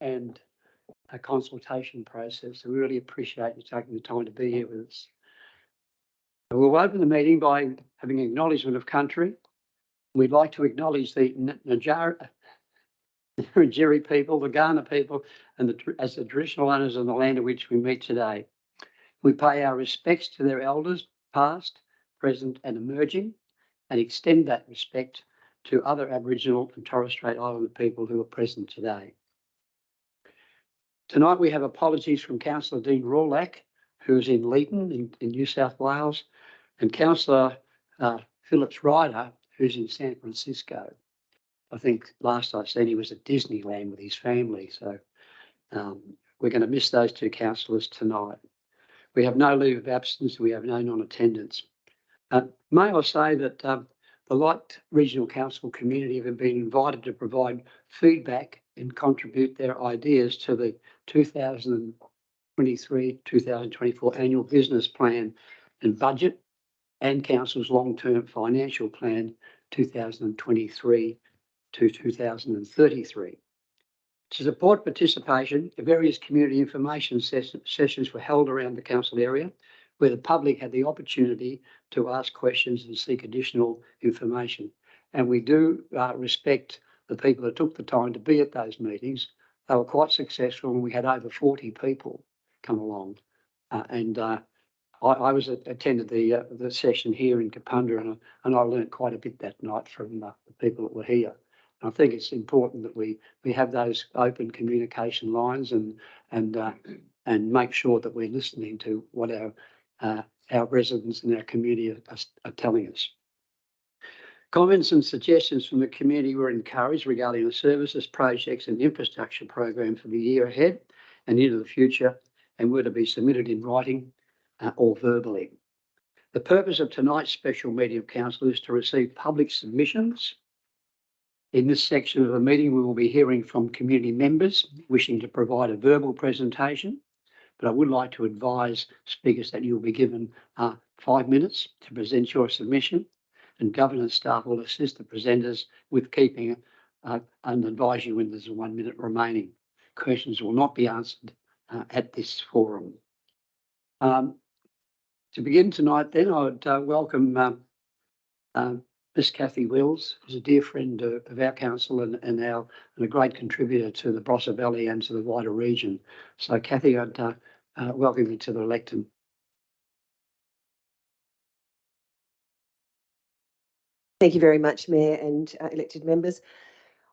and a consultation process. So we really appreciate you taking the time to be here with us. We'll open the meeting by having acknowledgement of country. We'd like to acknowledge the Njarrindjeri people, the Kaurna people, and as the traditional owners of the land on which we meet today. We pay our respects to their elders, past, present, and emerging, and extend that respect to other Aboriginal and Torres Strait Islander people who are present today. Tonight we have apologies from Councillor Dean Rawlack, who's in Leeton in New South Wales, and Councillor Phillips Ryder, who's in San Francisco. I think last I seen he was at Disneyland with his family, so we're going to miss those two councillors tonight. We have no leave of absence, we have no non-attendance. May I say that the Light Regional Council community have been invited to provide feedback and contribute their ideas to the 2023-2024 annual business plan and budget and Council's long-term financial plan 2023 to 2033. To support participation, various community information sessions were held around the council area where the public had the opportunity to ask questions and seek additional information. And we do respect the people that took the time to be at those meetings. They were quite successful and we had over 40 people come along. I attended the session here in Kapunda and I learned quite a bit that night from the people that were here. I think it's important that we have those open communication lines and make sure that we're listening to what our residents and our community are telling us. Comments and suggestions from the community were encouraged regarding the services, projects and infrastructure program for the year ahead and into the future, and were to be submitted in writing or verbally. The purpose of tonight's special meeting of council is to receive public submissions. In this section of the meeting, we will be hearing from community members wishing to provide a verbal presentation, but I would like to advise speakers that you'll be given 5 minutes to present your submission, and governance staff will assist the presenters with keeping and advise you when there's 1 minute remaining. Questions will not be answered at this forum. To begin tonight then, I would welcome Miss Kathy Wills, who's a dear friend of our council and a great contributor to the Barossa Valley and to the wider region. So Kathy, I'd welcome you to the lectern. Thank you very much, Mayor and elected members.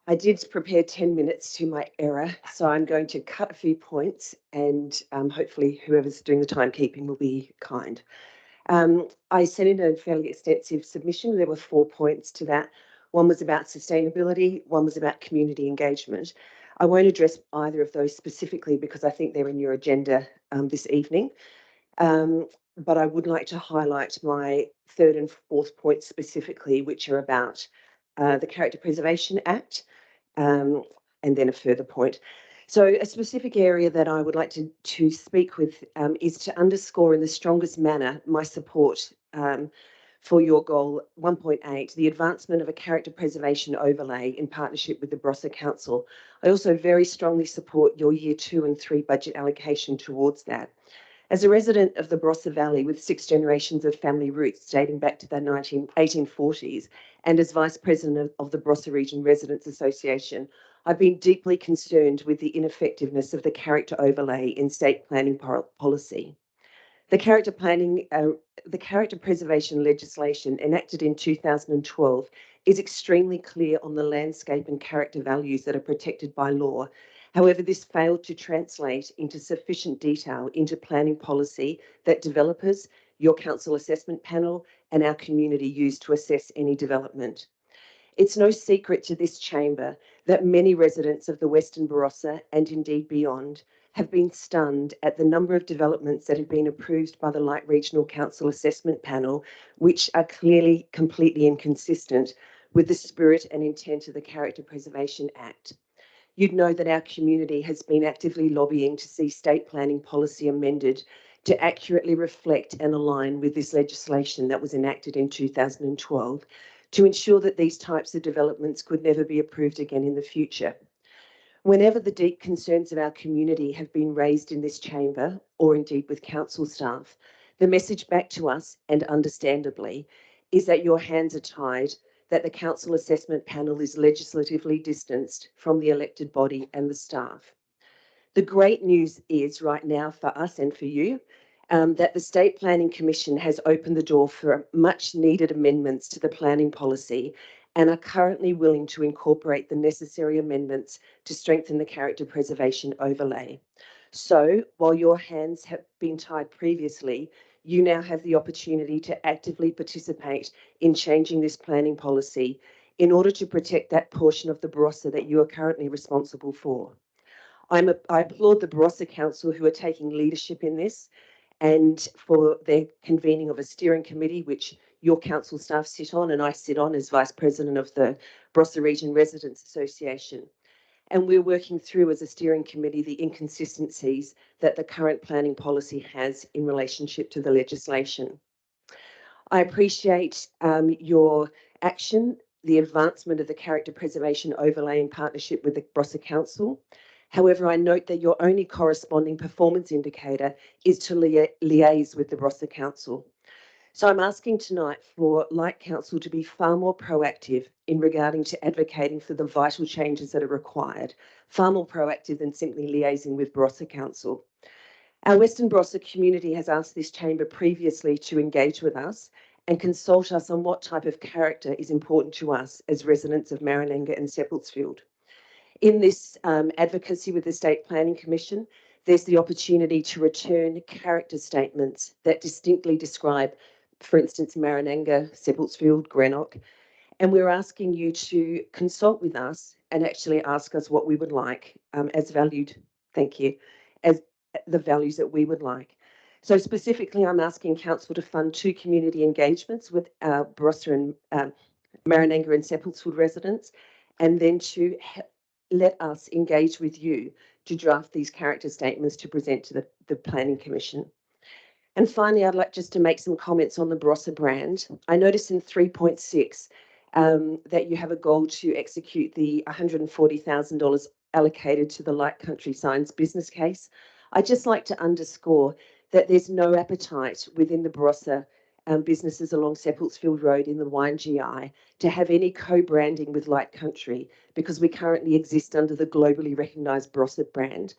I did prepare 10 minutes to my error, so I'm going to cut a few points and hopefully whoever's doing the timekeeping will be kind. I sent in a fairly extensive submission. There were 4 points to that. One was about sustainability, one was about community engagement. I won't address either of those specifically because I think they're in your agenda this evening. But I would like to highlight my 3rd and 4th points specifically, which are about the Character Preservation Act, and then a further point. So a specific area that I would like to speak with is to underscore in the strongest manner my support for your goal 1.8, the advancement of a character preservation overlay in partnership with the Barossa Council. I also very strongly support your year 2 and 3 budget allocation towards that. As a resident of the Barossa Valley with 6 generations of family roots dating back to the 1840s, and as Vice President of the Barossa Region Residents Association, I've been deeply concerned with the ineffectiveness of the character overlay in state planning policy. The character preservation legislation enacted in 2012 is extremely clear on the landscape and character values that are protected by law. However, this failed to translate into sufficient detail into planning policy that developers, your council assessment panel, and our community use to assess any development. It's no secret to this chamber that many residents of the Western Barossa and indeed beyond have been stunned at the number of developments that have been approved by the Light Regional Council Assessment Panel, which are clearly completely inconsistent with the spirit and intent of the Character Preservation Act. You'd know that our community has been actively lobbying to see state planning policy amended to accurately reflect and align with this legislation that was enacted in 2012 to ensure that these types of developments could never be approved again in the future. Whenever the deep concerns of our community have been raised in this chamber, or indeed with council staff, the message back to us, and understandably, is that your hands are tied, that the council assessment panel is legislatively distanced from the elected body and the staff. The great news is right now for us and for you, that the State Planning Commission has opened the door for much needed amendments to the planning policy and are currently willing to incorporate the necessary amendments to strengthen the character preservation overlay. So while your hands have been tied previously, you now have the opportunity to actively participate in changing this planning policy in order to protect that portion of the Barossa that you are currently responsible for. I applaud the Barossa Council who are taking leadership in this, and for their convening of a steering committee, which your council staff sit on and I sit on as Vice President of the Barossa Region Residents Association. And we're working through as a steering committee the inconsistencies that the current planning policy has in relationship to the legislation. I appreciate your action, the advancement of the character preservation overlay in partnership with the Barossa Council. However, I note that your only corresponding performance indicator is to liaise with the Barossa Council. So I'm asking tonight for Light Council to be far more proactive in regarding to advocating for the vital changes that are required, far more proactive than simply liaising with Barossa Council. Our Western Barossa community has asked this chamber previously to engage with us and consult us on what type of character is important to us as residents of Marananga and Seppeltsfield. In this advocacy with the State Planning Commission, there's the opportunity to return character statements that distinctly describe, for instance, Marananga, Seppeltsfield, Greenock, and we're asking you to consult with us and actually ask us what we would like as valued, thank you, as the values that we would like. So specifically, I'm asking Council to fund 2 community engagements with our Barossa and Marananga and Seppeltsfield residents, and then to let us engage with you to draft these character statements to present to the Planning Commission. And finally, I'd like just to make some comments on the Barossa brand. I noticed in 3.6 that you have a goal to execute the $140,000 allocated to the Light Country Signs business case. I'd just like to underscore that there's no appetite within the Barossa businesses along Seppeltsfield Road in the Wine GI to have any co-branding with Light Country because we currently exist under the globally recognised Barossa brand.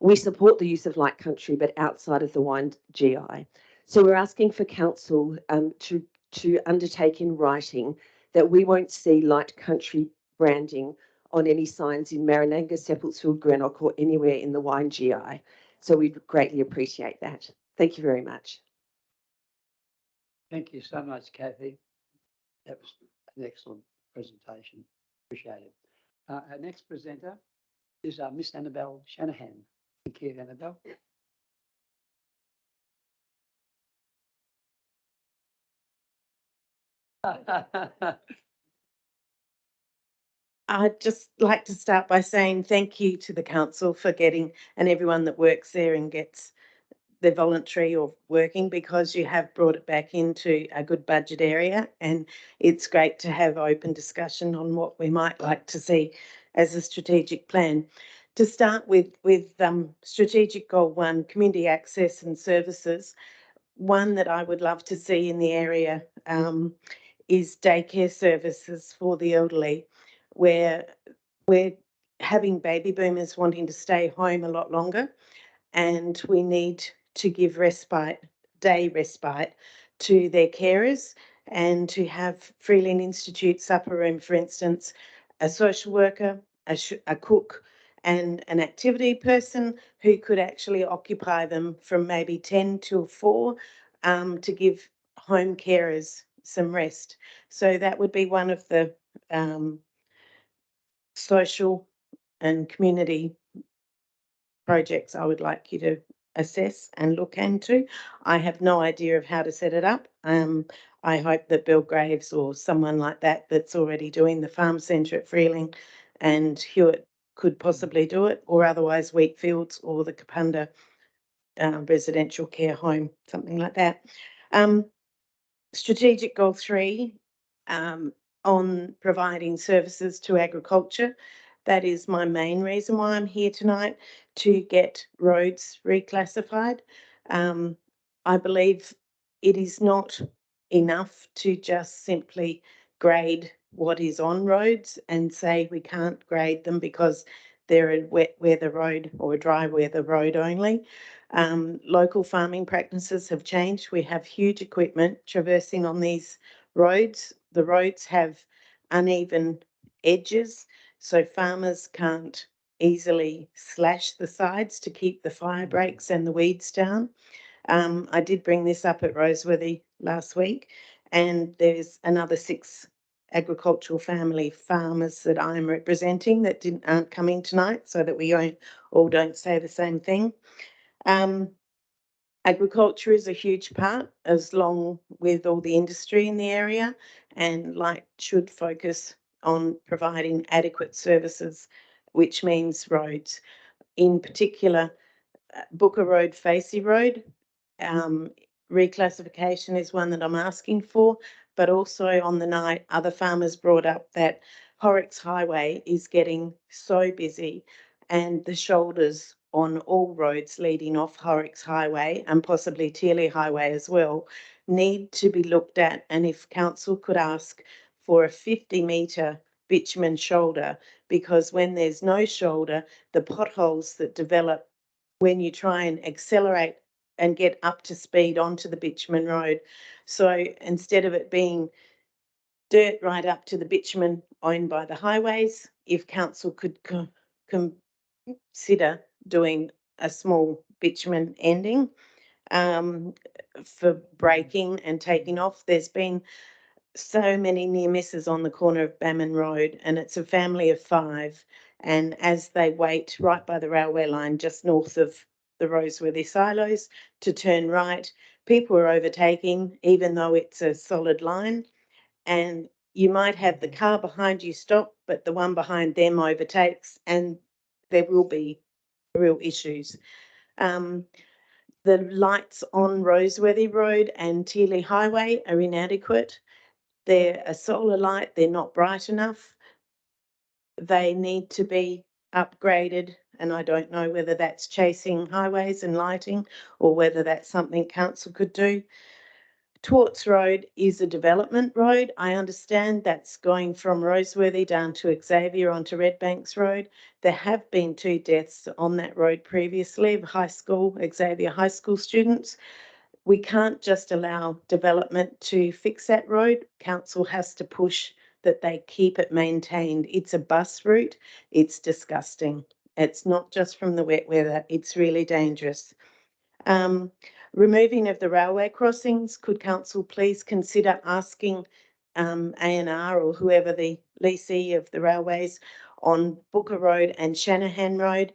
We support the use of Light Country, but outside of the Wine GI. So we're asking for council to undertake in writing that we won't see Light Country branding on any signs in Marananga, Seppeltsfield, Greenock, or anywhere in the Wine GI. So we'd greatly appreciate that. Thank you very much. Thank you so much, Kathy. That was an excellent presentation. Appreciate it. Our next presenter is Miss Annabelle Shanahan. Thank you, Annabelle. I'd just like to start by saying thank you to the council for getting, and everyone that works there and gets the voluntary or working, because you have brought it back into a good budget area, and it's great to have open discussion on what we might like to see as a strategic plan. To start with strategic goal 1, community access and services, one that I would love to see in the area is daycare services for the elderly, where we're having baby boomers wanting to stay home a lot longer, and we need to give day respite to their carers, and to have Freeland Institute supper room, for instance, a social worker, a cook, and an activity person who could actually occupy them from maybe 10 till 4 to give home carers some rest. So that would be one of the social and community projects I would like you to assess and look into. I have no idea of how to set it up. I hope that Bill Graves or someone like that that's already doing the farm centre at Freeling and Hewitt could possibly do it, or otherwise Wheatfields or the Kapunda residential care home, something like that. Strategic goal 3 on providing services to agriculture. That is my main reason why I'm here tonight, to get roads reclassified. I believe it is not enough to just simply grade what is on roads and say we can't grade them because they're a wet weather road or a dry weather road only. Local farming practices have changed. We have huge equipment traversing on these roads. The roads have uneven edges, so farmers can't easily slash the sides to keep the fire breaks and the weeds down. I did bring this up at Roseworthy last week, and there's another 6 agricultural family farmers that I'm representing that aren't coming tonight, so that we all don't say the same thing. Agriculture is a huge part, as long with all the industry in the area, and Light should focus on providing adequate services, which means roads. In particular, Booker Road, Facey Road, reclassification is one that I'm asking for, but also on the night, other farmers brought up that Horrocks Highway is getting so busy, and the shoulders on all roads leading off Horrocks Highway and possibly Tearley Highway as well need to be looked at. And if council could ask for a 50-metre bitumen shoulder, because when there's no shoulder, the potholes that develop when you try and accelerate and get up to speed onto the bitumen road. So instead of it being dirt right up to the bitumen owned by the highways, if council could consider doing a small bitumen ending for braking and taking off. There's been so many near misses on the corner of Bammon Road, and it's a family of 5. And as they wait right by the railway line, just north of the Roseworthy silos, to turn right, people are overtaking, even though it's a solid line. And you might have the car behind you stop, but the one behind them overtakes, and there will be real issues. The lights on Roseworthy Road and Tearley Highway are inadequate. They're a solar light, they're not bright enough. They need to be upgraded, and I don't know whether that's chasing highways and lighting or whether that's something council could do. Torts Road is a development road. I understand that's going from Roseworthy down to Xavier onto Redbanks Road. There have been 2 deaths on that road previously of Xavier High School students. We can't just allow development to fix that road. Council has to push that they keep it maintained. It's a bus route. It's disgusting. It's not just from the wet weather. It's really dangerous. Removing of the railway crossings. Could council please consider asking ANR or whoever the leasee of the railways on Booker Road and Shanahan Road?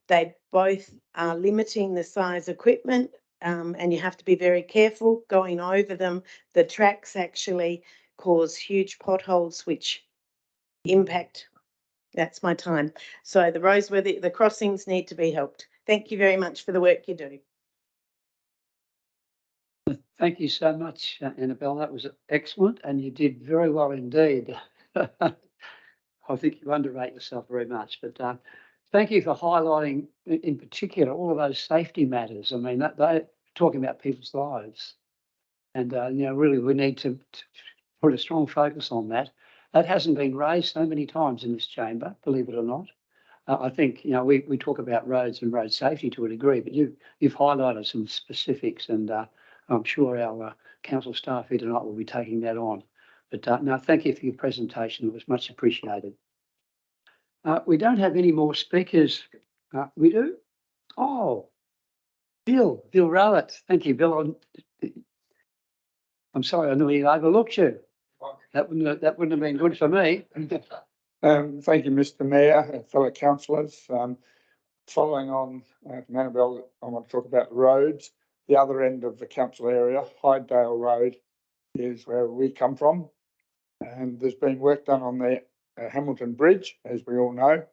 They both are limiting the size equipment, and you have to be very careful going over them. The tracks actually cause huge potholes which impact. That's my time. So the crossings need to be helped. Thank you very much for the work you do. Thank you so much, Annabelle. That was excellent, and you did very well indeed. I think you underrate yourself very much, but thank you for highlighting, in particular, all of those safety matters. I mean, they're talking about people's lives, and really, we need to put a strong focus on that. That hasn't been raised so many times in this chamber, believe it or not. I think we talk about roads and road safety to a degree, but you've highlighted some specifics, and I'm sure our council staff here tonight will be taking that on. But no, thank you for your presentation. It was much appreciated. We don't have any more speakers. We do? Oh, Bill Rowett. Thank you, Bill. I'm sorry, I nearly overlooked you. That wouldn't have been good for me. Thank you, Mr. Mayor and fellow councillors. Following on from Annabelle, I want to talk about roads. The other end of the council area, Hydedale Road, is where we come from. And there's been work done on the Hamilton Bridge, as we all know,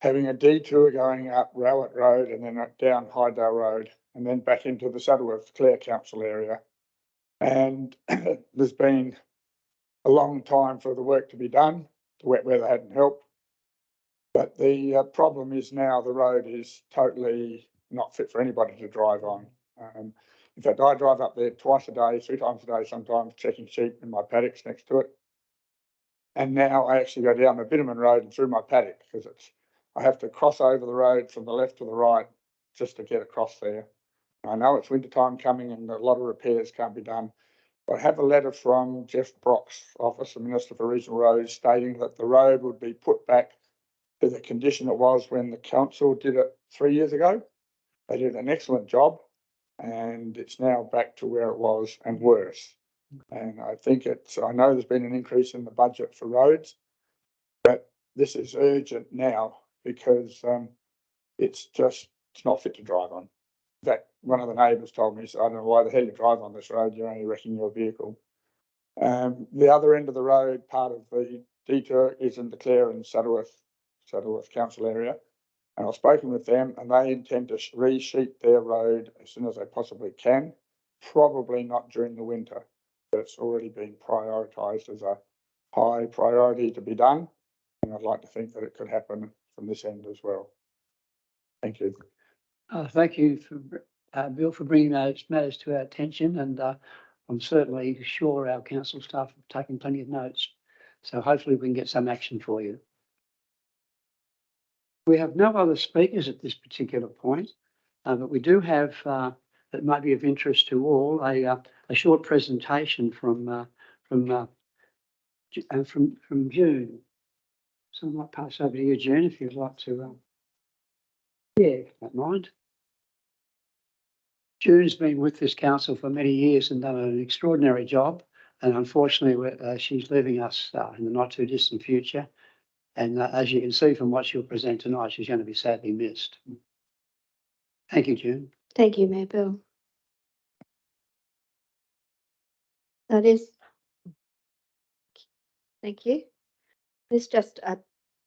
having a detour going up Rowett Road and then down Hydedale Road and then back into the Saddleworth Clare Council area. And there's been a long time for the work to be done. The wet weather hadn't helped. But the problem is now the road is totally not fit for anybody to drive on. In fact, I drive up there twice a day, 3 times a day, sometimes checking sheep in my paddocks next to it. And now I actually go down the Bitumen Road and through my paddock because I have to cross over the road from the left to the right just to get across there. I know it's winter time coming and a lot of repairs can't be done. But I have a letter from Jeff Brock's office, the Minister for Regional Roads, stating that the road would be put back to the condition it was when the council did it 3 years ago. They did an excellent job and it's now back to where it was and worse. And I think I know there's been an increase in the budget for roads, but this is urgent now because it's not fit to drive on. In fact, one of the neighbours told me, I don't know why the hell you drive on this road, you're only wrecking your vehicle. The other end of the road, part of the detour, is in the Clare and Saddleworth council area. And I've spoken with them and they intend to resheet their road as soon as they possibly can, probably not during the winter, but it's already been prioritised as a high priority to be done. And I'd like to think that it could happen from this end as well. Thank you. Thank you, Bill, for bringing those matters to our attention, and I'm certainly sure our council staff have taken plenty of notes. So hopefully we can get some action for you. We have no other speakers at this particular point, but we do have, that might be of interest to all, a short presentation from June. So I might pass over to you, June, if you'd like to. Yeah, if you don't mind. June's been with this council for many years and done an extraordinary job. And unfortunately, she's leaving us in the not too distant future. And as you can see from what she'll present tonight, she's going to be sadly missed. Thank you, June. Thank you, Mayor Bill. That is, thank you. This is just a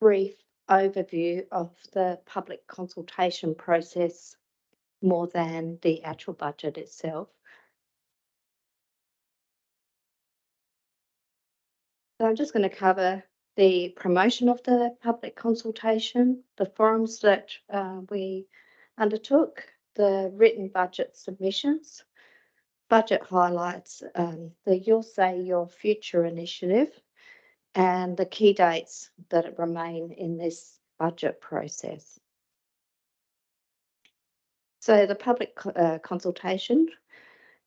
brief overview of the public consultation process more than the actual budget itself. So I'm just going to cover the promotion of the public consultation, the forums that we undertook, the written budget submissions, budget highlights, the You'll Say Your Future initiative, and the key dates that remain in this budget process. So the public consultation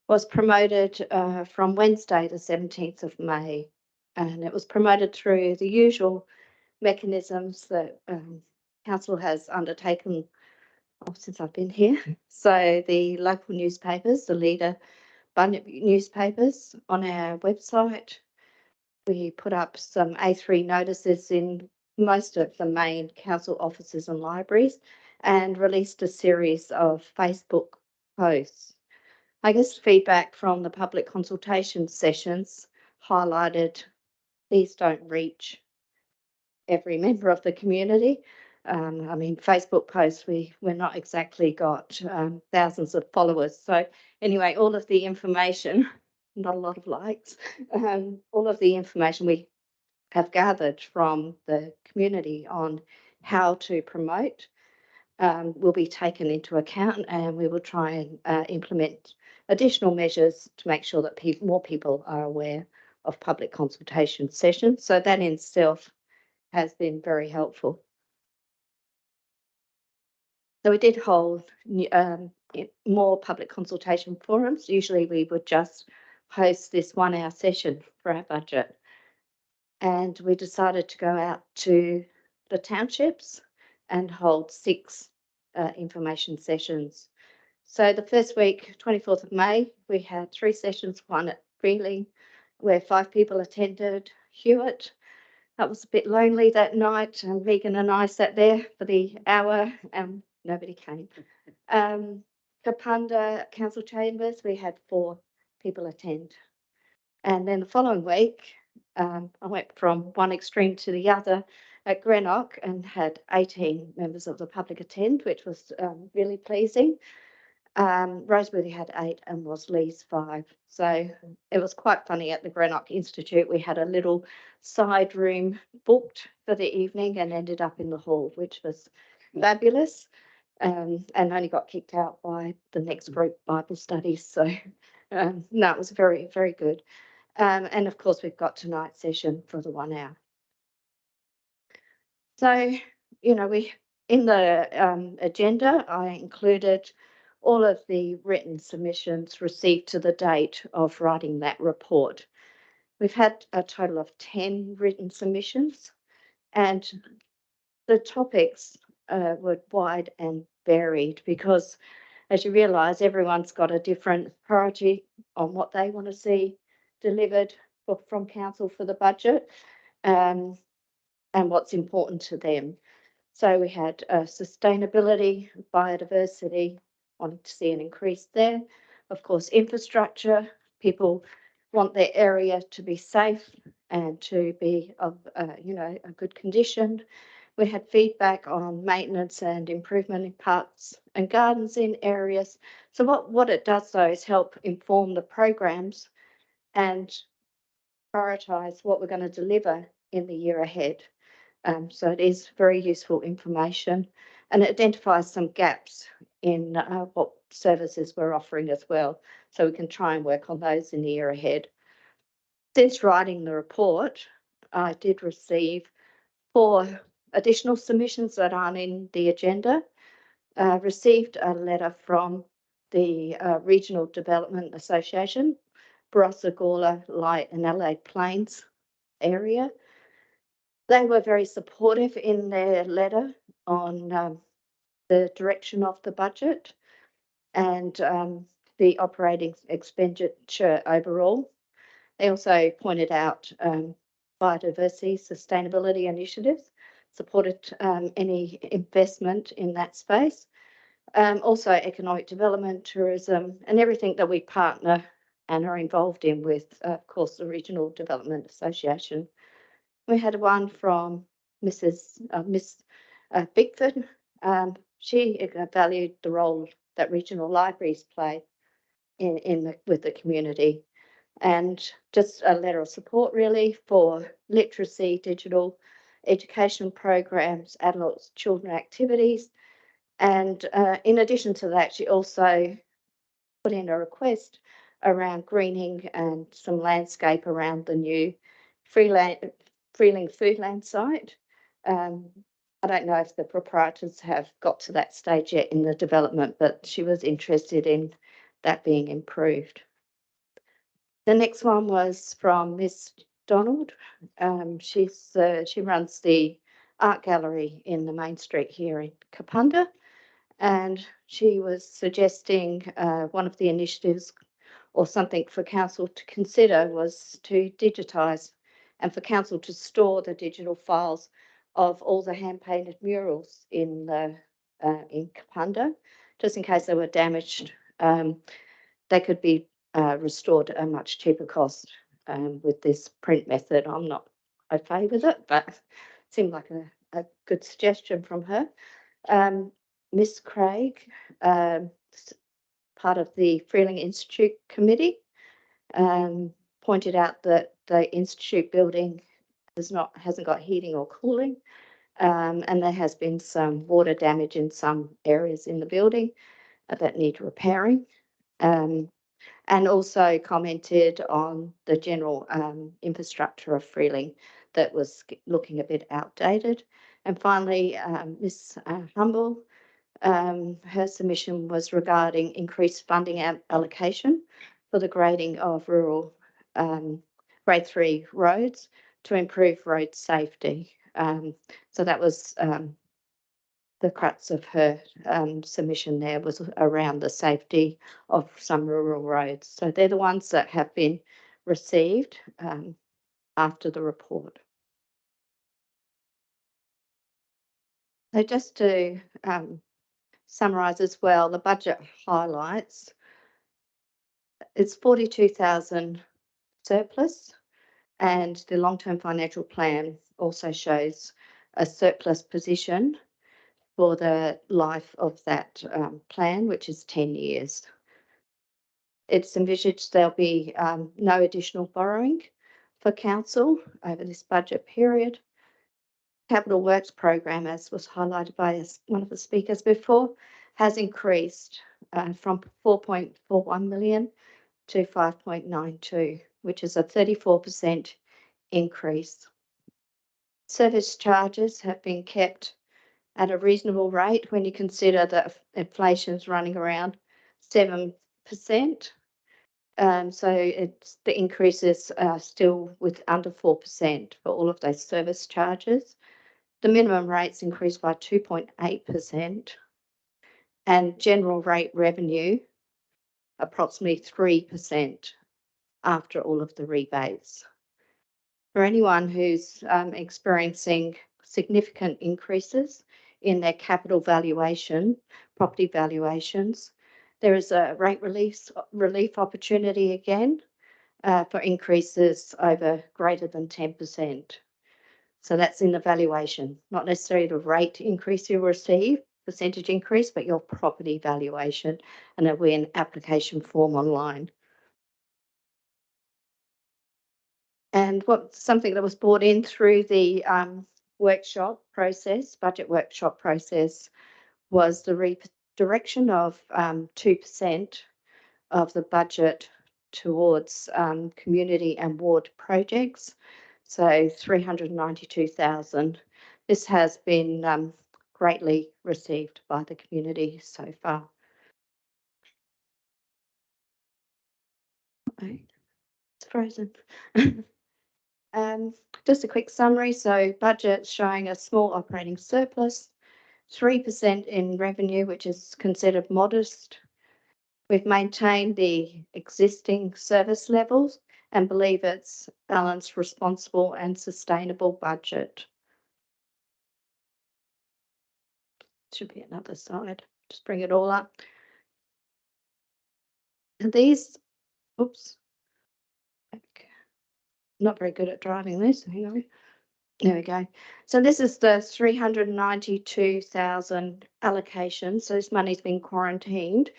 was promoted from Wednesday, the 17th of May, and it was promoted through the usual mechanisms that Council has undertaken since I've been here. So the local newspapers, the Leader, Bunyip newspapers on our website. We put up some A3 notices in most of the main council offices and libraries and released a series of Facebook posts. I guess feedback from the public consultation sessions highlighted these don't reach every member of the community. I mean, Facebook posts, we're not exactly got thousands of followers. So anyway, all of the information, not a lot of likes, all of the information we have gathered from the community on how to promote will be taken into account, and we will try and implement additional measures to make sure that more people are aware of public consultation sessions. So that in itself has been very helpful. So we did hold more public consultation forums. Usually we would just host this 1 hour session for our budget. And we decided to go out to the townships and hold 6 information sessions. So the first week, 24th of May, we had 3 sessions, one at Freeling, where 5 people attended. Hewitt, that was a bit lonely that night, and Megan and I sat there for the hour and nobody came. Kapunda Council Chambers, we had 4 people attend. And then the following week, I went from one extreme to the other at Greenock and had 18 members of the public attend, which was really pleasing. Roseworthy had 8 and Wasleys 5. So it was quite funny at the Greenock Institute. We had a little side room booked for the evening and ended up in the hall, which was fabulous. And only got kicked out by the next group Bible studies. So no, it was very, very good. And of course, we've got tonight's session for the 1 hour. So, you know, in the agenda, I included all of the written submissions received to the date of writing that report. We've had a total of 10 written submissions, and the topics were wide and varied because, as you realise, everyone's got a different priority on what they want to see delivered from council for the budget, and what's important to them. So we had sustainability, biodiversity, wanting to see an increase there. Of course, infrastructure, people want their area to be safe and to be of, a good condition. We had feedback on maintenance and improvement in parks and gardens in areas. So what it does though is help inform the programs and prioritise what we're going to deliver in the year ahead. So it is very useful information, and it identifies some gaps in what services we're offering as well. So we can try and work on those in the year ahead. Since writing the report, I did receive 4 additional submissions that aren't in the agenda. Received a letter from the Regional Development Association, Barossa, Gawler, Light and Adelaide Plains area. They were very supportive in their letter on the direction of the budget and the operating expenditure overall. They also pointed out biodiversity, sustainability initiatives, supported any investment in that space. Also economic development, tourism, and everything that we partner and are involved in with, of course, the Regional Development Association. We had one from Miss Bickford. She valued the role that regional libraries play with the community, and just a letter of support really for literacy, digital education programs, adults, children activities. And in addition to that, she also put in a request around greening and some landscape around the new Freeling Foodland site. I don't know if the proprietors have got to that stage yet in the development, but she was interested in that being improved. The next one was from Miss Donald. She runs the art gallery in the main street here in Kapunda, and she was suggesting one of the initiatives or something for council to consider was to digitise and for council to store the digital files of all the hand-painted murals in Kapunda, just in case they were damaged. They could be restored at a much cheaper cost with this print method. I'm not okay with it, but it seemed like a good suggestion from her. Miss Craig, part of the Freeling Institute Committee, pointed out that the Institute building hasn't got heating or cooling, and there has been some water damage in some areas in the building that need repairing, and also commented on the general infrastructure of Freeling that was looking a bit outdated. And finally, Miss Humble, her submission was regarding increased funding allocation for the grading of rural grade 3 roads to improve road safety. So that was the crux of her submission there, was around the safety of some rural roads. So they're the ones that have been received after the report. So just to summarise as well, the budget highlights, it's 42,000 surplus, and the long-term financial plan also shows a surplus position. for the life of that plan, which is 10 years. It's envisaged there'll be no additional borrowing for council over this budget period. Capital Works program, as was highlighted by one of the speakers before, has increased from 4.41 million to 5.92, which is a 34% increase. Service charges have been kept at a reasonable rate when you consider that inflation's running around 7%. So the increases are still with under 4% for all of those service charges. The minimum rates increased by 2.8%, and general rate revenue approximately 3% after all of the rebates. For anyone who's experiencing significant increases in their capital valuation, property valuations, there is a rate relief opportunity again for increases over greater than 10%. So that's in the valuation, not necessarily the rate increase you receive, percentage increase, but your property valuation, and it'll be an application form online. And something that was brought in through the workshop process, budget workshop process, was the redirection of 2% of the budget towards community and ward projects. So 392,000. This has been greatly received by the community so far. It's frozen. Just a quick summary. So budget showing a small operating surplus, 3% in revenue, which is considered modest. We've maintained the existing service levels and believe it's balanced, responsible and sustainable budget. Should be another slide. Just bring it all up. And these, oops. Okay. Not very good at driving this. Hang on. There we go. So this is the 392,000 allocation. So this money's been quarantined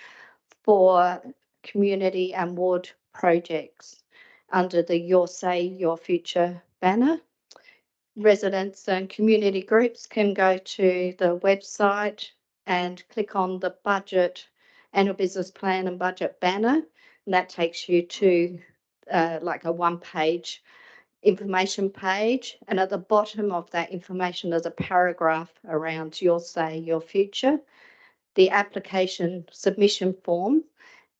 for community and ward projects under the Your Say, Your Future banner. Residents and community groups can go to the website and click on the budget, annual business plan and budget banner, and that takes you to like a one-page information page, and at the bottom of that information there's a paragraph around Your Say, Your Future. The application submission form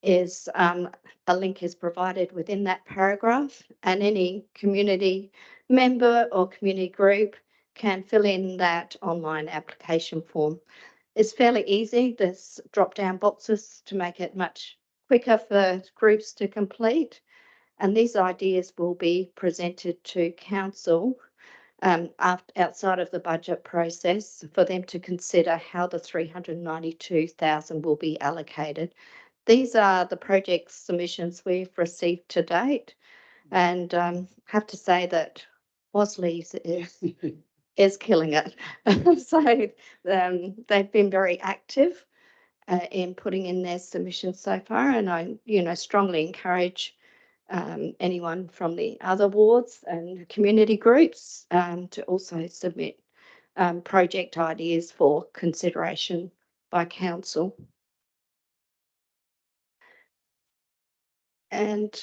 is a link is provided within that paragraph, and any community member or community group can fill in that online application form. It's fairly easy. There's drop-down boxes to make it much quicker for groups to complete. And these ideas will be presented to council outside of the budget process for them to consider how the 392,000 will be allocated. These are the project submissions we've received to date, and have to say that Wasleys is killing it. So they've been very active in putting in their submissions so far, and I, strongly encourage anyone from the other wards and community groups to also submit project ideas for consideration by council. And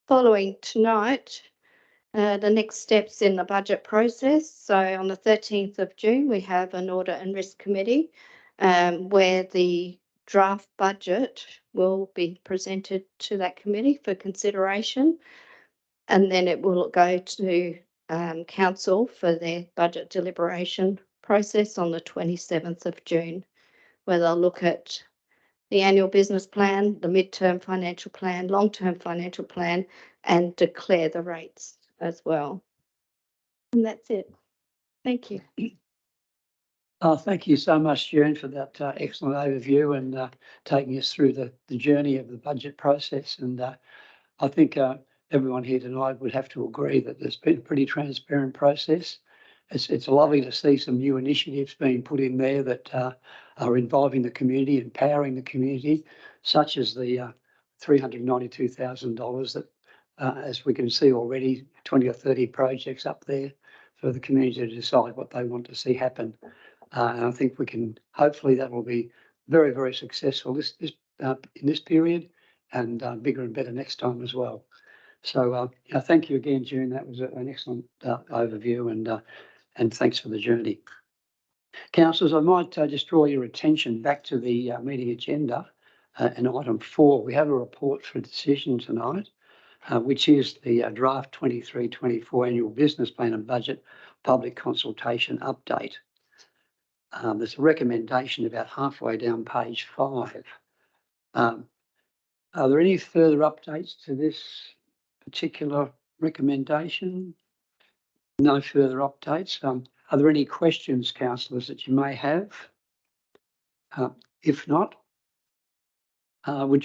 following tonight, the next steps in the budget process. So on the 13th of June, we have an Audit and Risk Committee where the draft budget will be presented to that committee for consideration, and then it will go to council for their budget deliberation process on the 27th of June, where they'll look at the annual business plan, the midterm financial plan, long-term financial plan, and declare the rates as well. And that's it. Thank you. Thank you so much, June, for that excellent overview and taking us through the journey of the budget process. And I think everyone here tonight would have to agree that there's been a pretty transparent process, it's lovely to see some new initiatives being put in there that are involving the community, empowering the community, such as the $392,000 that, as we can see already, 20 or 30 projects up there for the community to decide what they want to see happen. And I think we can, hopefully that will be very, very successful in this period, and bigger and better next time as well. So thank you again, June. That was an excellent overview, and thanks for the journey. Councillors, I might just draw your attention back to the meeting agenda and item 4. We have a report for decision tonight, which is the draft 23-24 annual business plan and budget public consultation update. There's a recommendation about halfway down page 5. Are there any further updates to this particular recommendation? No further updates. Are there any questions, councillors, that you may have? If not, would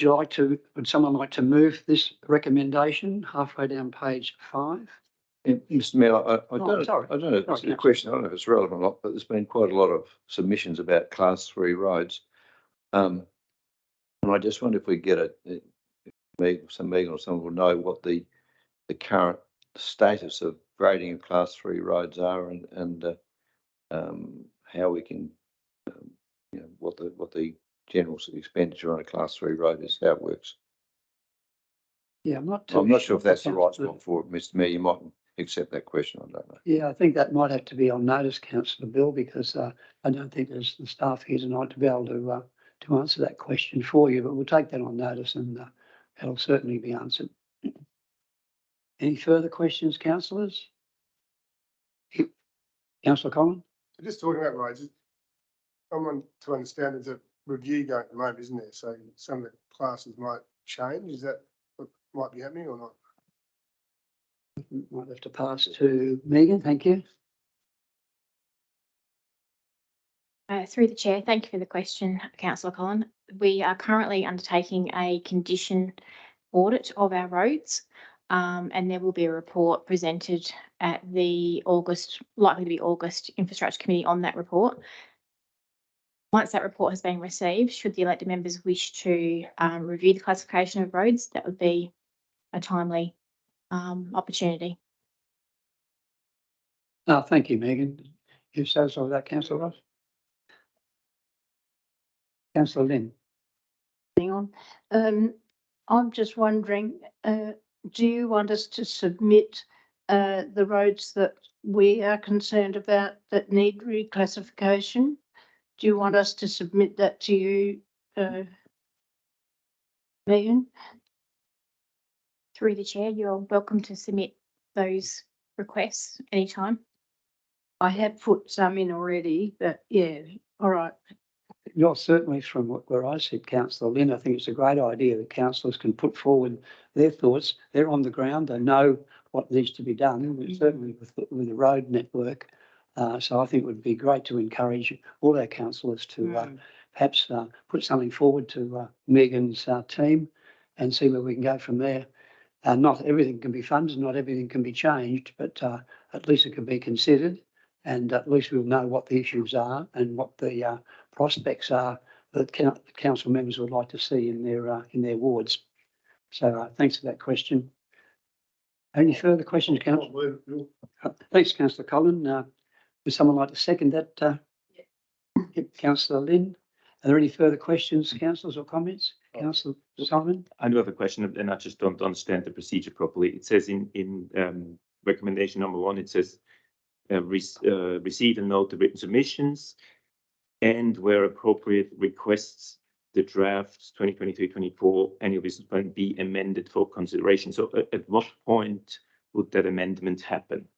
someone like to move this recommendation halfway down page 5? Yeah, Mr. Mayor, I don't know if it's Sorry, a question, I don't know if it's relevant or not, but there's been quite a lot of submissions about class 3 roads. And I just wonder if we get Megan or someone will know what the current status of grading of class 3 roads are, and how we can, what the general expenditure on a class 3 road is, how it works. Yeah, I'm not sure if that's the right spot for it, Mr. Mayor. You might accept that question. I don't know. Yeah, I think that might have to be on notice, Councillor Bill, because I don't think there's the staff here tonight to be able to answer that question for you. But we'll take that on notice, and it'll certainly be answered. Any further questions, councillors? Councillor Collin? Just talking about roads, I want to understand there's a review going at the moment, isn't there? So some of the classes might change. Is that what might be happening or not? Might have to pass to Megan. Thank you. Through the chair, thank you for the question, Councillor Collin. We are currently undertaking a condition audit of our roads, and there will be a report presented at the likely to be August Infrastructure Committee on that report. Once that report has been received, should the elected members wish to review the classification of roads, that would be a timely opportunity. Thank you, Megan. You satisfied with that, Councillor Ross? Councillor Lynn. Hang on. I'm just wondering, do you want us to submit the roads that we are concerned about that need reclassification? Do you want us to submit that to you, Megan? Through the chair, you're welcome to submit those requests anytime. I have put some in already, but yeah, all right. You're certainly from where I sit, Councillor Lynn. I think it's a great idea that councillors can put forward their thoughts. They're on the ground. They know what needs to be done, certainly with the road network. So I think it would be great to encourage all our councillors to perhaps put something forward to Megan's team and see where we can go from there. Not everything can be funded, not everything can be changed, but at least it can be considered, and at least we'll know what the issues are and what the prospects are that council members would like to see in their wards. So thanks for that question. Any further questions, Councillor? Thanks, Councillor Collin. Would someone like to second that? Councillor Lynn. Are there any further questions, councillors, or comments? Councillor Simon? I do have a question, and I just don't understand the procedure properly. It says in recommendation number 1, it says receive and note the written submissions, and where appropriate requests the draft 2023-24 annual business plan be amended for consideration. So at what point would that amendment happen?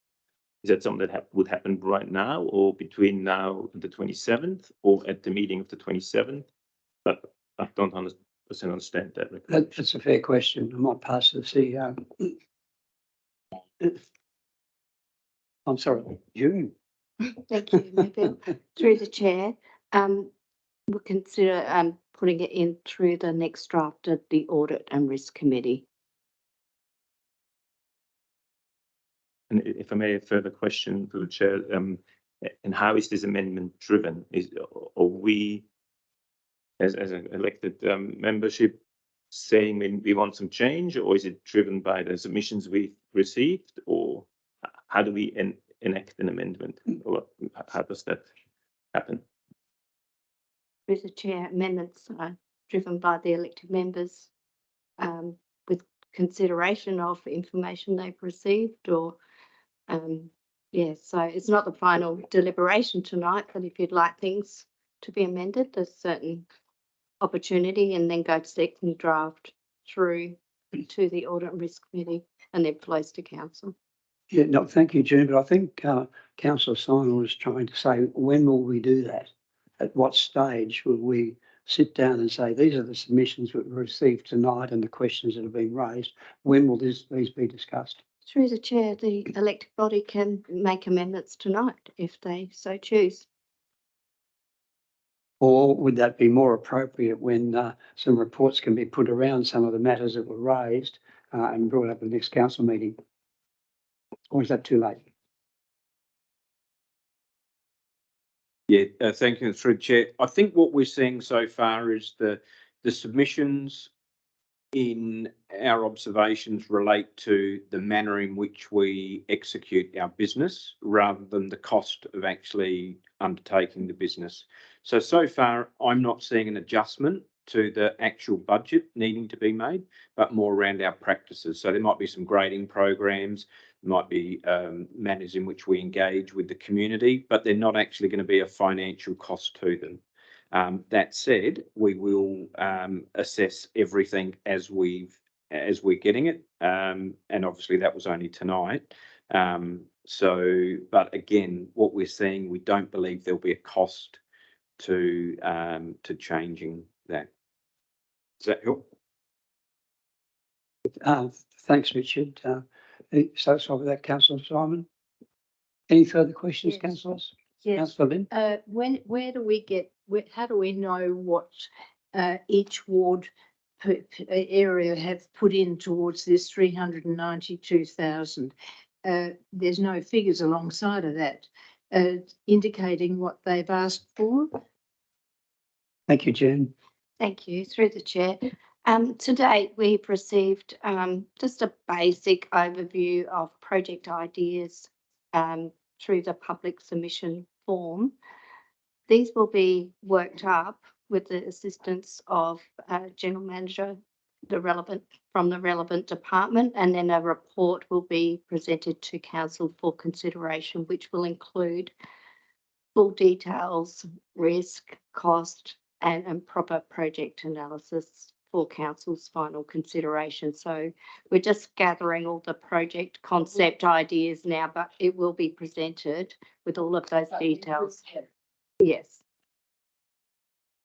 Is that something that would happen right now, or between now and the 27th, or at the meeting of the 27th? But I don't understand that. That's a fair question. I might pass to the CEO. I'm sorry, June. Thank you, Mayfield. Through the chair, we'll consider putting it in through the next draft of the Audit and Risk Committee. And if I may, a further question to the chair, and how is this amendment driven? Are we, as an elected membership, saying we want some change, or is it driven by the submissions we've received, or how do we enact an amendment, or how does that happen? Through the chair, amendments are driven by the elected members with consideration of information they've received, or so it's not the final deliberation tonight, but if you'd like things to be amended, there's certain opportunity, and then go to second draft through to the Audit and Risk Committee and then flows to council. Yeah, no, thank you, June, but I think Councillor Simon was trying to say, when will we do that? At what stage will we sit down and say, these are the submissions we've received tonight and the questions that have been raised? When will these be discussed? Through the chair, the elected body can make amendments tonight if they so choose. Or would that be more appropriate when some reports can be put around some of the matters that were raised and brought up at the next council meeting? Or is that too late? Yeah, thank you, through the chair. I think what we're seeing so far is the submissions in our observations relate to the manner in which we execute our business rather than the cost of actually undertaking the business. So far, I'm not seeing an adjustment to the actual budget needing to be made, but more around our practices. So there might be some grading programs, might be manners in which we engage with the community, but they're not actually going to be a financial cost to them. That said, we will assess everything as we're getting it, and obviously that was only tonight. But again, what we're seeing, we don't believe there'll be a cost to changing that. Does that help? Thanks, Richard. Satisfied with that, Councillor Simon? Any further questions, Yes. councillors? Yes. Councillor Lynn? Where do we get, how do we know what each ward per area have put in towards this 392,000? There's no figures alongside of that indicating what they've asked for. Thank you, June. Thank you. Through the chair. To date, we've received just a basic overview of project ideas through the public submission form. These will be worked up with the assistance of General Manager, from the relevant department, and then a report will be presented to Council for consideration, which will include full details, risk, cost, and proper project analysis for Council's final consideration. So we're just gathering all the project concept ideas now, but it will be presented with all of those details. Yes.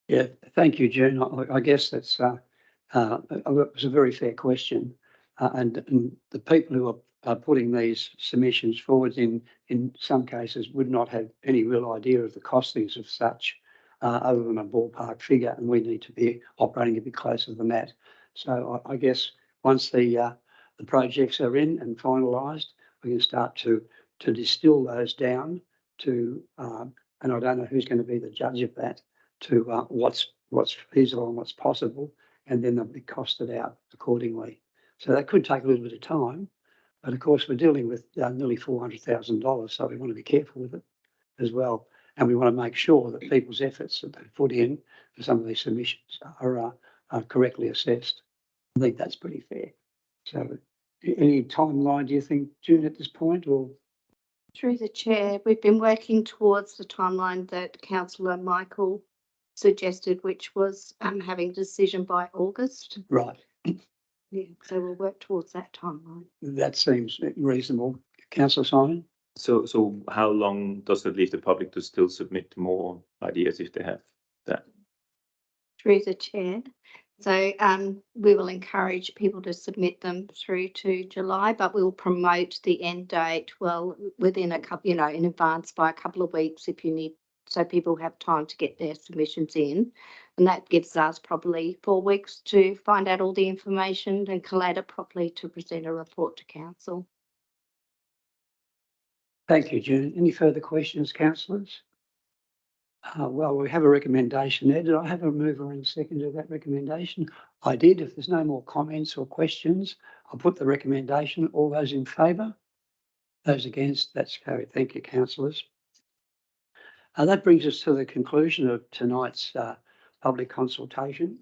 Yeah, thank you, June. I guess that's it was a very fair question, and the people who are putting these submissions forward in some cases would not have any real idea of the costings of such, other than a ballpark figure, and we need to be operating a bit closer than that. So I guess once the projects are in and finalised, we can start to distill those down to, and I don't know who's going to be the judge of that, to what's feasible and what's possible, and then they'll be costed out accordingly. So that could take a little bit of time, but of course we're dealing with nearly $400,000, so we want to be careful with it as well. And we want to make sure that people's efforts that they've put in for some of these submissions are correctly assessed. I think that's pretty fair. So any timeline, do you think, June, at this point? Or Through the chair, we've been working towards the timeline that Councillor Michael suggested, which was having a decision by August. right, Yeah, so we'll work towards that timeline. that seems reasonable. Councillor Simon? So how long does it leave the public to still submit more ideas if they have that? Through the chair. So we will encourage people to submit them through to July, but we'll promote the end date within a couple, in advance by a couple of weeks if you need, so people have time to get their submissions in. And that gives us probably 4 weeks to find out all the information and collate it properly to present a report to council. Thank you, June. Any further questions, councillors? Well, we have a recommendation there. Did I have a mover and seconder of that recommendation? I did. If there's no more comments or questions, I'll put the recommendation. All those in favour? Those against? That's carried. Thank you, councillors. That brings us to the conclusion of tonight's public consultation.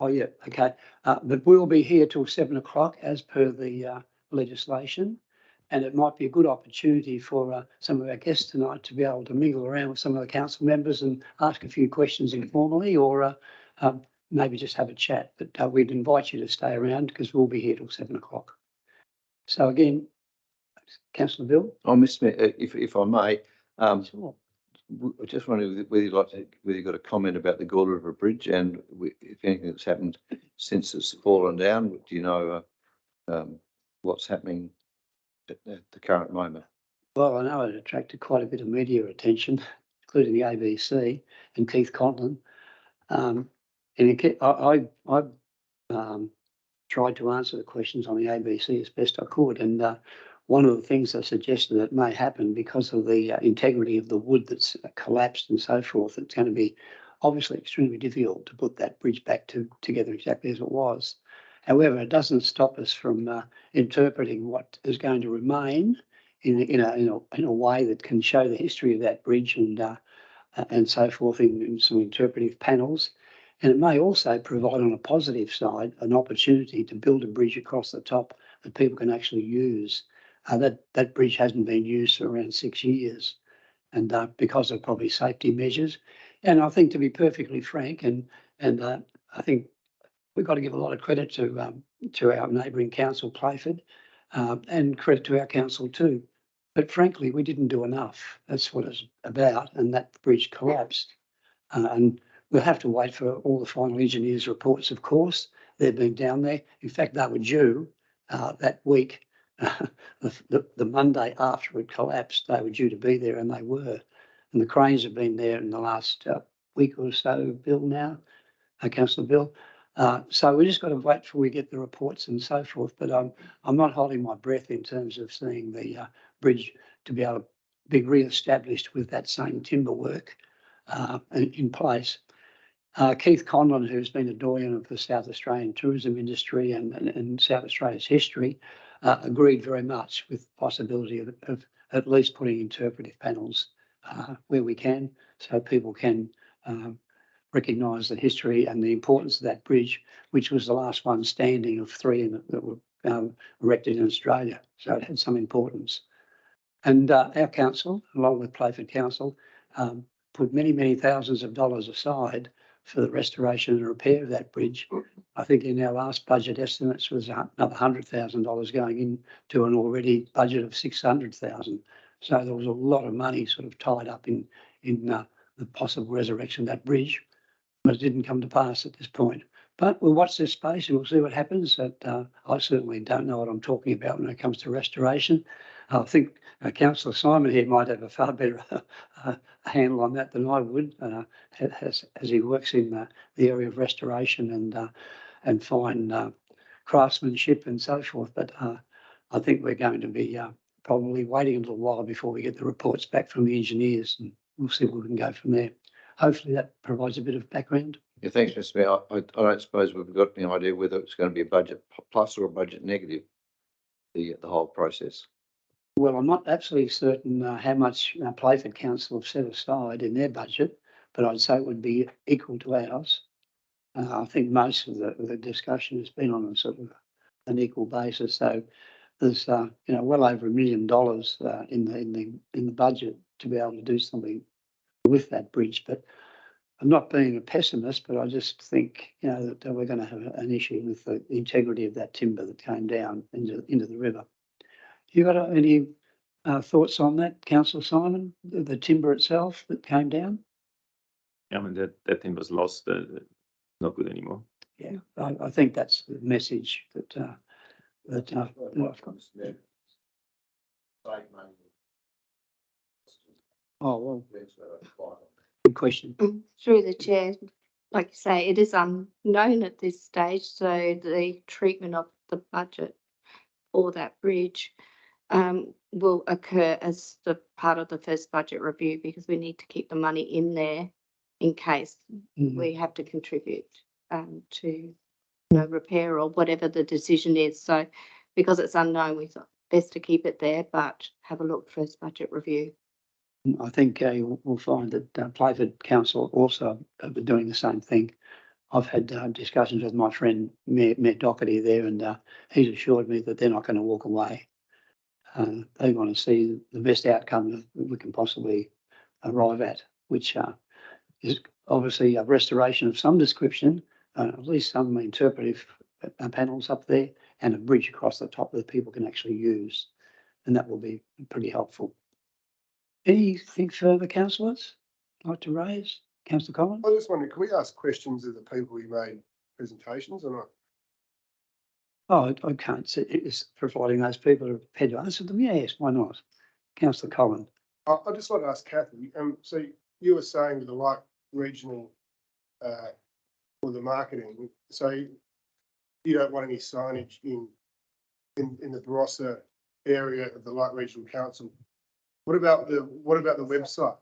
Oh, yeah, okay. But we'll be here till 7 o'clock as per the legislation. And it might be a good opportunity for some of our guests tonight to be able to mingle around with some of the council members and ask a few questions informally, or maybe just have a chat. But we'd invite you to stay around because we'll be here till 7 o'clock. So again, Councillor Bill. Oh, Mr. Mayor, if I may, Sure. I just wondered whether you've got a comment about the Gawler River Bridge and if anything that's happened since it's fallen down. Do you know what's happening at the current moment? Well, I know it attracted quite a bit of media attention, including the ABC and Keith Conlon. And I tried to answer the questions on the ABC as best I could. And one of the things I suggested that may happen because of the integrity of the wood that's collapsed and so forth, it's going to be obviously extremely difficult to put that bridge back together exactly as it was. However, it doesn't stop us from interpreting what is going to remain in a way that can show the history of that bridge and so forth in some interpretive panels. And it may also provide, on a positive side, an opportunity to build a bridge across the top that people can actually use. That bridge hasn't been used for around 6 years, and because of probably safety measures. And I think, to be perfectly frank, and I think we've got to give a lot of credit to our neighbouring council, Playford, and credit to our council too. But frankly, we didn't do enough. That's what it's about, and that bridge collapsed. And we'll have to wait for all the final engineers' reports, of course. They've been down there. In fact, they were due that week, the Monday after it collapsed. They were due to be there, and they were. And the cranes have been there in the last week or so, Bill, now, Councillor Bill. So we just got to wait till we get the reports and so forth. But I'm not holding my breath in terms of seeing the bridge to be able to be re-established with that same timber work in place. Keith Conlon, who's been a doyen of the South Australian tourism industry and South Australia's history, agreed very much with the possibility of at least putting interpretive panels where we can, so people can recognise the history and the importance of that bridge, which was the last one standing of three that were erected in Australia. So it had some importance. And our council, along with Playford Council, put many, many thousands of dollars aside for the restoration and repair of that bridge. I think in our last budget estimates was another $100,000 going into an already budget of $600,000. So there was a lot of money sort of tied up in the possible resurrection of that bridge, but it didn't come to pass at this point. But we'll watch this space and we'll see what happens. I certainly don't know what I'm talking about when it comes to restoration. I think Councillor Simon here might have a far better handle on that than I would, as he works in the area of restoration and fine craftsmanship and so forth. But I think we're going to be probably waiting a little while before we get the reports back from the engineers, and we'll see where we can go from there. Hopefully that provides a bit of background. Yeah, thanks, Mr. Mayor. I don't suppose we've got any idea whether it's going to be a budget plus or a budget negative, the whole process. Well, I'm not absolutely certain how much Playford Council have set aside in their budget, but I'd say it would be equal to ours. I think most of the discussion has been on a sort of an equal basis. So there's well over $1 million in the budget to be able to do something with that bridge. But I'm not being a pessimist, but I just think that we're going to have an issue with the integrity of that timber that came down into the river. You got any thoughts on that, Councillor Simon? The timber itself that came down? I mean, that thing was lost, not good anymore. Yeah, I think that's the message that oh, well, good question. Through the chair, like you say, it is unknown at this stage, so the treatment of the budget for that bridge will occur as the part of the first budget review because we need to keep the money in there in case we have to contribute to repair or whatever the decision is. So because it's unknown, we thought best to keep it there, but have a look first budget review. I think we'll find that Playford Council also are doing the same thing. I've had discussions with my friend Mayor Doherty there, and he's assured me that they're not going to walk away. They want to see the best outcome that we can possibly arrive at, which is obviously a restoration of some description, at least some interpretive panels up there, and a bridge across the top that people can actually use. And that will be pretty helpful. Anything further, councillors, like to raise? Councillor Collins? I was just wondering, can we ask questions of the people who made presentations or not? Oh, I can't see. It's providing those people are prepared to answer them. Yes, why not? Councillor Collins. I'd just like to ask Kathy, so you were saying with the light regional or the marketing, so you don't want any signage in the Barossa area of the Light Regional Council. What about the website?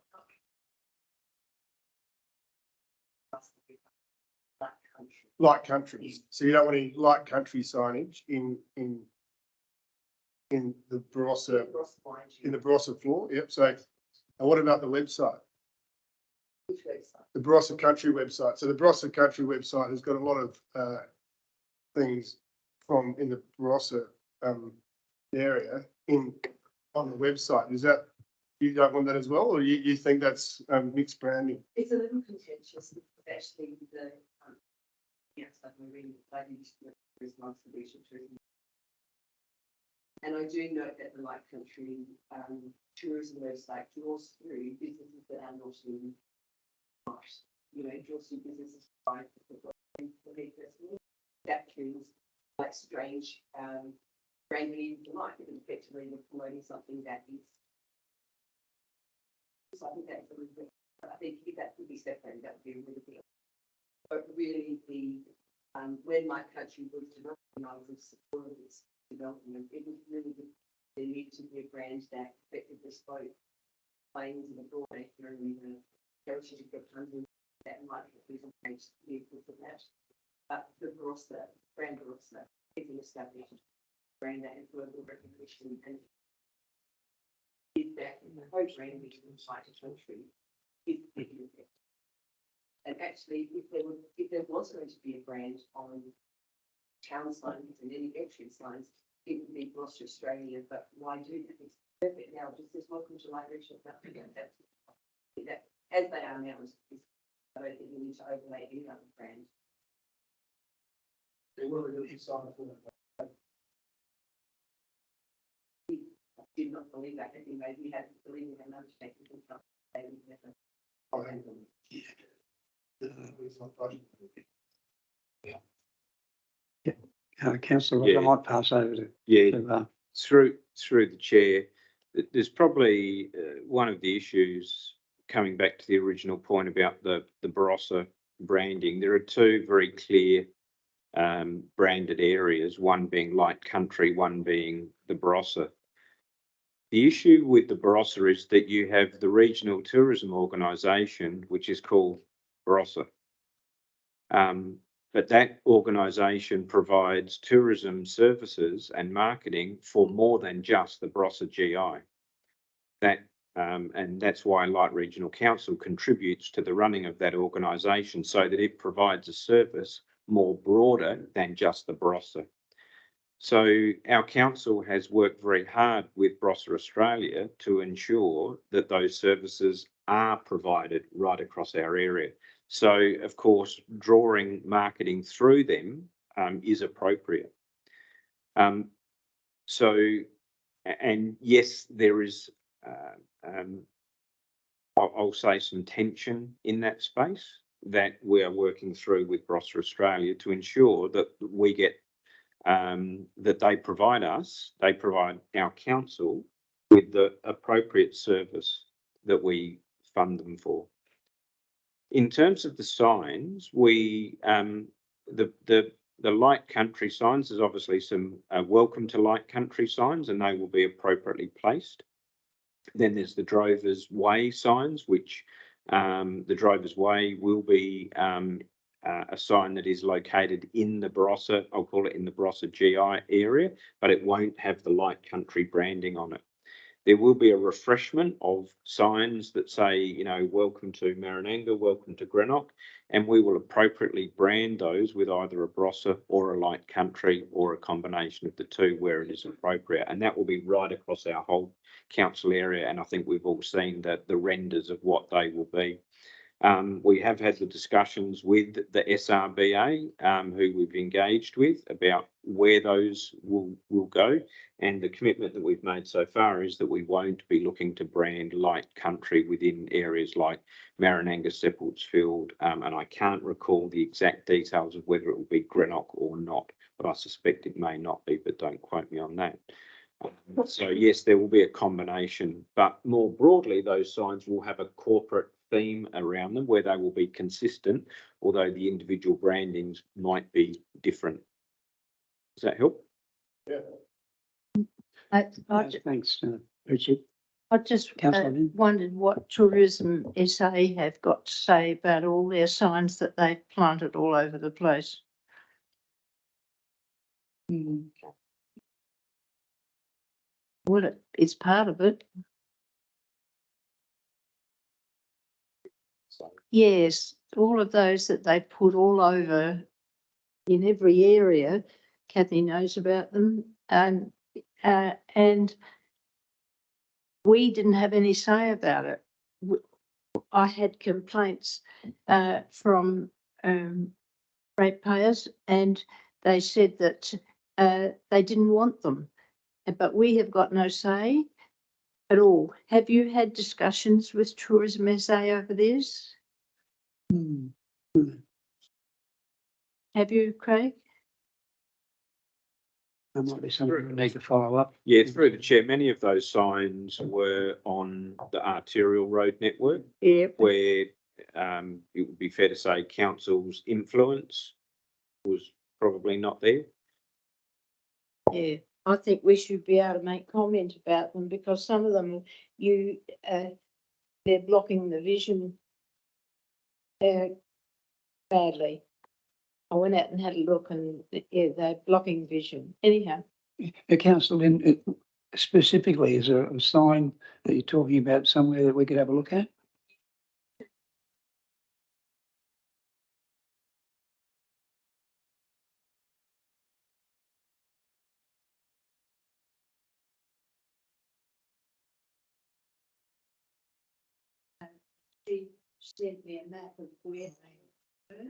Light country. So you don't want any light country signage in the Barossa floor. Yep. So, and what about the website? Which website? The Barossa Country website. So the Barossa Country website has got a lot of things from in the Barossa area on the website. Is that, you don't want that as well, or you think that's mixed branding? It's a little contentious, actually, the like we're really responsibility tourism. And I do note that the Light Country tourism website draws through businesses that are not in draws through businesses that feels like strange branding like it effectively promoting something that is. So I think that's a little bit, I think if that could be separated, that would be a really big. But really the when Light Country was developed, I was in support of its development. It was really there needed to be a brand that effectively spoke plain to the broad acre and the heritage of the country that might be some vehicle for that. But the Barossa, brand Barossa, is an established brand that has global recognition and is that in the whole brand region Light Country is big. And actually, if there was going to be a brand on town signs and any entrance signs, it would be Barossa Australia. But why do that? It's perfect now. Just as welcome to Light Regional Country. That as they are now, I don't think we need to overlay any other brand. They were really excited for that. We did not believe that. I think maybe we had to believe in another technical stuff. Councillor, Yeah. I might pass over to. Yeah, through the chair, there's probably one of the issues coming back to the original point about the Barossa branding. There are two very clear branded areas, one being Light Country, one being the Barossa. The issue with the Barossa is that you have the regional tourism organisation, which is called Barossa. But that organisation provides tourism services and marketing for more than just the Barossa GI. And that's why Light Regional Council contributes to the running of that organisation so that it provides a service more broader than just the Barossa. So our council has worked very hard with Barossa Australia to ensure that those services are provided right across our area. So, of course, drawing marketing through them is appropriate. And yes, there is, I'll say, some tension in that space that we are working through with Barossa Australia to ensure that we get, that they provide our council with the appropriate service that we fund them for. In terms of the signs, the the light country signs, there's obviously some welcome to light country signs, and they will be appropriately placed. Then there's the Drovers Way signs, which the Drovers Way will be a sign that is located in the Barossa, I'll call it in the Barossa GI area, but it won't have the light country branding on it. There will be a refreshment of signs that say, you know, welcome to Marananga, welcome to Greenock, and we will appropriately brand those with either a Barossa or a light country or a combination of the two where it is appropriate. And that will be right across our whole council area. And I think we've all seen that the renders of what they will be. We have had the discussions with the SRBA, who we've engaged with about where those will go. And the commitment that we've made so far is that we won't be looking to brand light country within areas like Marananga, Seppeltsfield, and I can't recall the exact details of whether it will be Greenock or not, but I suspect it may not be, but don't quote me on that. So yes, there will be a combination, but more broadly, those signs will have a corporate theme around them where they will be consistent, although the individual brandings might be different. Does that help? Yeah. Thanks, Richard. I just Councillor Lynn. wondered what Tourism SA have got to say about all their signs that they've planted all over the place. Well, it's part of it. Yes, all of those that they put all over in every area, Kathy knows about them, and we didn't have any say about it. I had complaints from ratepayers, and they said that they didn't want them, but we have got no say at all. Have you had discussions with Tourism SA over this? Have you, Craig? That might be something we need to follow up. Yeah, through the chair, many of those signs were on the arterial road network. Yeah. Where it would be fair to say council's influence was probably not there. Yeah, I think we should be able to make comment about them because some of them, they're blocking the vision badly. I went out and had a look and yeah, they're blocking vision. Anyhow. Councillor Lynn, specifically, is there a sign that you're talking about somewhere that we could have a look at? She sent me a map of where they were. I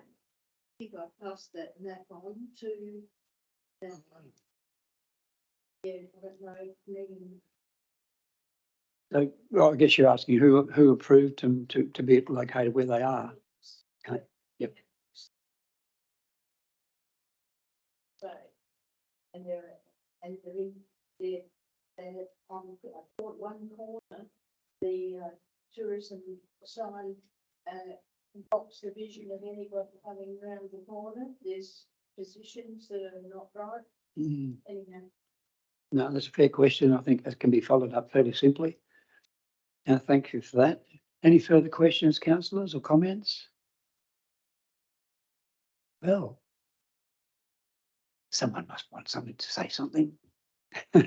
think I passed that map on to them. Yeah, I don't know. Megan. So, well, I guess you're asking who approved them to be located where they are. Okay. Yep. So, and they're in they're on one corner, the tourism sign blocks the vision of anyone coming around the corner. There's positions that are not right. Anyhow. No, that's a fair question. I think that can be followed up fairly simply. Thank you for that. Any further questions, councillors, or comments? Well, someone must want something to say something. Come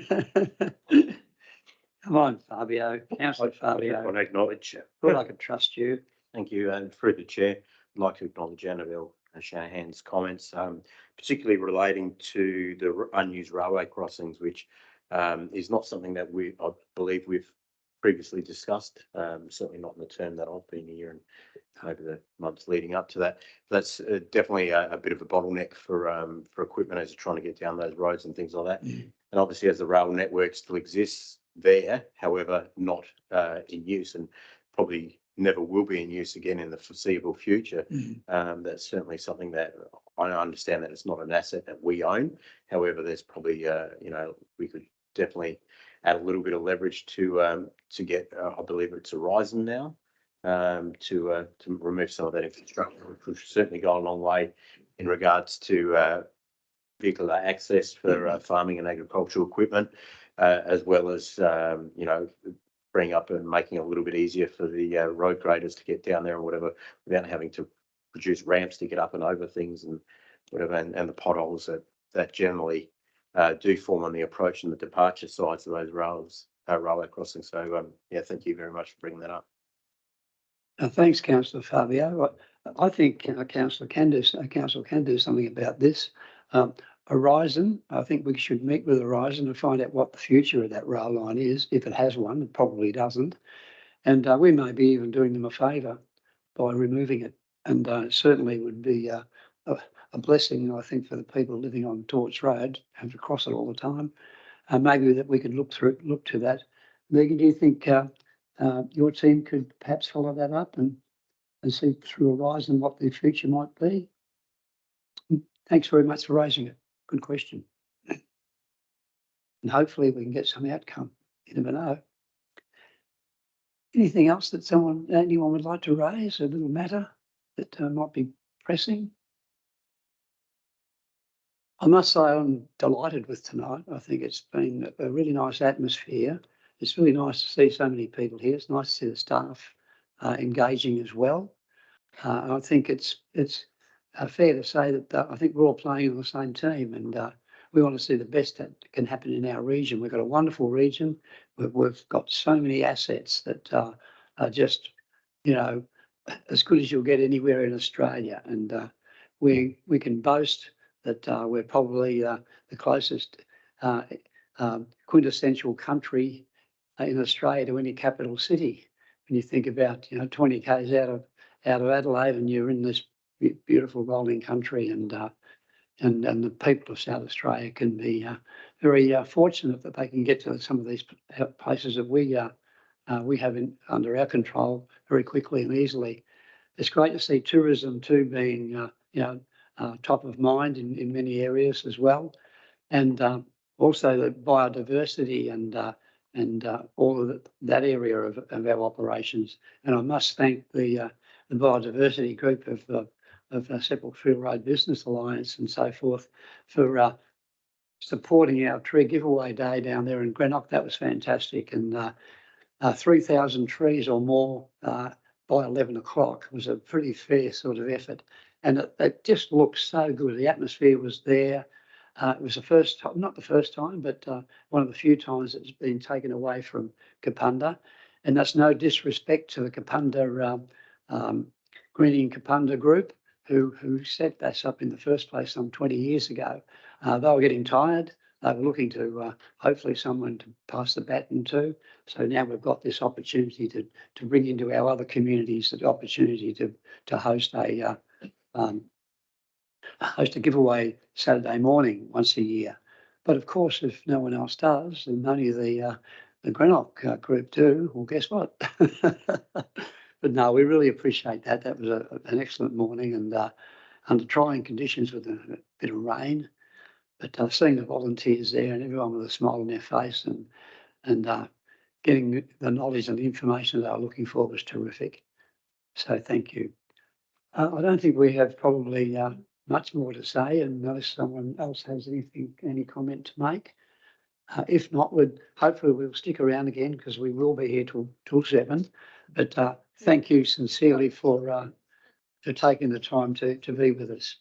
on, Fabio, Councillor Fabio. I want to acknowledge. Thought I could trust you. Thank you. And through the chair, I'd like to acknowledge Annabelle Shanahan's comments, particularly relating to the unused railway crossings, which is not something that I believe we've previously discussed, certainly not in the term that I've been here and over the months leading up to that. That's definitely a bit of a bottleneck for equipment as you're trying to get down those roads and things like that. And obviously, as the rail network still exists there, however, not in use and probably never will be in use again in the foreseeable future. That's certainly something that I understand that it's not an asset that we own. However, there's probably, we could definitely add a little bit of leverage to get, I believe it's Horizon now, to remove some of that infrastructure, which would certainly go a long way in regards to vehicular access for farming and agricultural equipment, as well as, freeing up and making it a little bit easier for the road graders to get down there and whatever, without having to produce ramps to get up and over things and whatever, and the potholes that generally do form on the approach and the departure sides of those railway crossings. So, thank you very much for bringing that up. Thanks, Councillor Fabio. I think Council can do something about this. Horizon, I think we should meet with Horizon and find out what the future of that rail line is, if it has one. It probably doesn't. And we may be even doing them a favour by removing it. And certainly would be a blessing, I think, for the people living on Torch Road, have to cross it all the time. Maybe that we could look to that. Megan, do you think your team could perhaps follow that up and see through Horizon what the future might be? Thanks very much for raising it. Good question. And hopefully we can get some outcome. You never know. Anything else that anyone would like to raise, a little matter that might be pressing? I must say I'm delighted with tonight. I think it's been a really nice atmosphere. It's really nice to see so many people here. It's nice to see the staff engaging as well. I think it's fair to say that I think we're all playing on the same team, and we want to see the best that can happen in our region. We've got a wonderful region. We've got so many assets that are just, as good as you'll get anywhere in Australia. And we can boast that we're probably the closest quintessential country in Australia to any capital city. When you think about 20 k's out of Adelaide, and you're in this beautiful rolling country, and the people of South Australia can be very fortunate that they can get to some of these places that we have under our control very quickly and easily. It's great to see tourism too being top of mind in many areas as well, and also the biodiversity and all of that area of our operations. And I must thank the biodiversity group of Seppeltfield Road Business Alliance and so forth for supporting our tree giveaway day down there in Greenock. That was fantastic, and 3,000 trees or more by 11 o'clock was a pretty fair sort of effort, and it just looked so good. The atmosphere was there. It was the first time, not the first time, but one of the few times it's been taken away from Kapunda. And that's no disrespect to the Kapunda, Greening Kapunda group, who set this up in the first place some 20 years ago. They were getting tired. They were looking to hopefully someone to pass the baton to. So now we've got this opportunity to bring into our other communities the opportunity to host a giveaway Saturday morning once a year. But of course, if no one else does, and only the Greenock group do, well, guess what? But no, we really appreciate that. That was an excellent morning, and under trying conditions with a bit of rain. But seeing the volunteers there and everyone with a smile on their face and getting the knowledge and the information they were looking for was terrific. So thank you. I don't think we have probably much more to say, unless someone else has any comment to make. If not, hopefully we'll stick around again, because we will be here till 7. But thank you sincerely for taking the time to be with us.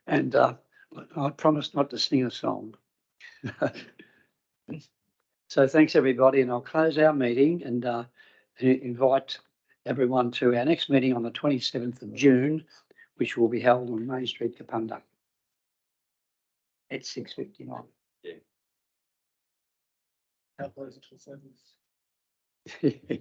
And I promise not to sing a song. So thanks everybody, and I'll close our meeting and invite everyone to our next meeting on the 27th of June, which will be held on Main Street, Kapunda at 6:59. Yeah.